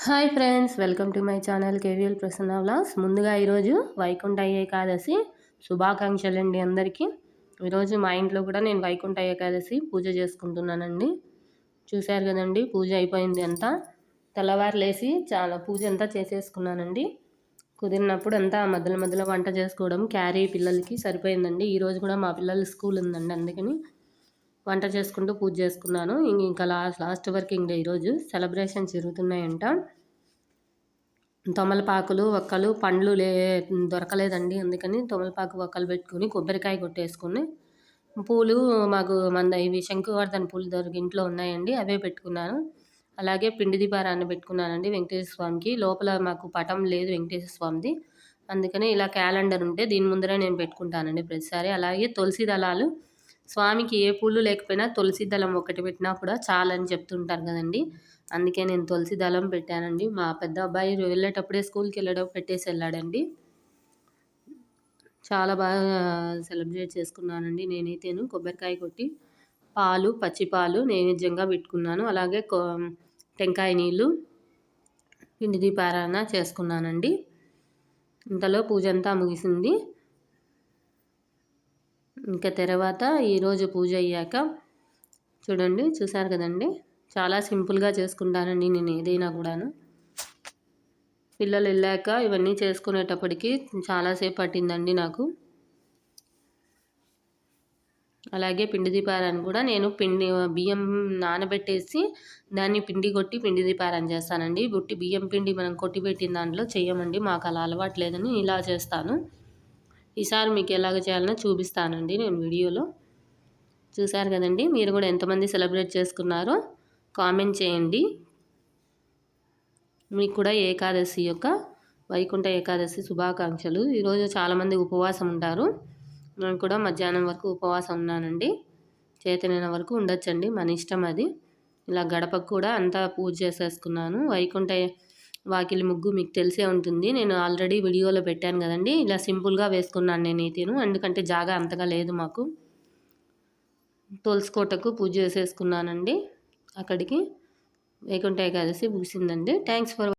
Hi friends, welcome to my channel KVL Prasanna vlogs. ముందుగా ఈరోజు వైకుంఠ ఏకాదశి శుభాకాంక్షలు అండి అందరికీ. ఈరోజు మా ఇంట్లో కూడా నేను వైకుంఠ ఏకాదశి పూజ చేసుకుంటున్నానండి. చూశారు కదండి, పూజ అయిపోయింది అంతా. తెల్లవారులేసి చాలా పూజ అంతా చేసేసుకున్నానండి. కుదిరినప్పుడు అంతా మధ్యలో మధ్యలో వంట చేసుకోవడం క్యారీ పిల్లలకి సరిపోయిందండి. ఈరోజు కూడా మా పిల్లల స్కూల్ ఉందండి, అందుకని వంట చేసుకుంటూ పూజ చేసుకున్నాను. ఇంకా లాస్ట్ వరకు ఇంకా ఈరోజు సెలబ్రేషన్స్ జరుగుతున్నాయంట. తమలపాకులు ఒక్కలు పండ్లు దొరకలేదండి, అందుకని తమలపాకు ఒక్కలు పెట్టుకుని కొబ్బరికాయ కొట్టేసుకుని పూలు మాకు ఇవి శంకువర్ధన పూలు ఇంట్లో ఉన్నాయండి, అవే పెట్టుకున్నాను. అలాగే పిండి దీపారాన్ని పెట్టుకున్నానండి వెంకటేశ్వర స్వామికి. లోపల మాకు పటం లేదు వెంకటేశ్వర స్వామిది, అందుకని ఇలా క్యాలెండర్ ఉంటే దీని ముందరే నేను పెట్టుకుంటానండి ప్రతిసారి. అలాగే తులసి దళాలు, స్వామికి ఏ పూలు లేకపోయినా తులసి దళం ఒకటి పెట్టినా కూడా చాలని చెప్తుంటారు కదండి, అందుకే నేను తులసి దళం పెట్టానండి. మా పెద్ద అబ్బాయి వెళ్ళేటప్పుడే స్కూల్కి వెళ్ళేటప్పుడు పెట్టేసి వెళ్ళాడండి. చాలా బాగా సెలబ్రేట్ చేసుకున్నానండి నేనైతేను. కొబ్బరికాయ కొట్టి పాలు, పచ్చిపాలు నైవేద్యంగా పెట్టుకున్నాను. అలాగే టెంకాయ నీళ్ళు, పిండి దీపారాధన చేసుకున్నానండి. ఇంతలో పూజ అంతా ముగిసింది. ఇంకా తర్వాత ఈరోజు పూజ అయ్యాక చూశారు కదండి, చాలా సింపుల్గా చేసుకుంటానండి నేను ఏదైనా కూడాను. పిల్లలు వెళ్ళాక ఇవన్నీ చేసుకునేటప్పటికి చాలాసేపు పట్టిందండి నాకు. అలాగే పిండి దీపారాన్ని కూడా నేను బియ్యం నానబెట్టేసి దాన్ని పిండి కొట్టి పిండి దీపారాన్ని చేస్తానండి. బియ్యం పిండి మనం కొట్టి పెట్టిన దాంట్లో చేయమండి, మాకు అలా అలవాటు లేదని ఇలా చేస్తాను. ఈసారి మీకు ఎలాగ చేయాలనో చూపిస్తానండి నేను వీడియోలో. చూశారు కదండి, మీరు కూడా ఎంతమంది సెలబ్రేట్ చేసుకున్నారో కామెంట్ చేయండి. మీకు కూడా ఏకాదశి వైకుంఠ ఏకాదశి శుభాకాంక్షలు. ఈరోజు చాలామంది ఉపవాసం ఉంటారు. నేను కూడా మధ్యాహ్నం వరకు ఉపవాసం ఉన్నానండి. చేతనైన వరకు ఉండొచ్చండి, మన ఇష్టం అది. ఇలా గడపకు కూడా అంతా పూజ చేసేసుకున్నాను. వైకుంఠ వాకిలి ముగ్గు మీకు తెలిసే ఉంటుంది, నేను ఆల్రెడీ వీడియోలో పెట్టాను కదండి. ఇలా సింపుల్గా వేసుకున్నాను నేనైతేను, ఎందుకంటే జాగా అంతగా లేదు మాకు. తులసి కోటకు పూజ చేసేసుకున్నానండి. అక్కడికి వైకుంఠ ఏకాదశి ముగిసిందండి. Thanks for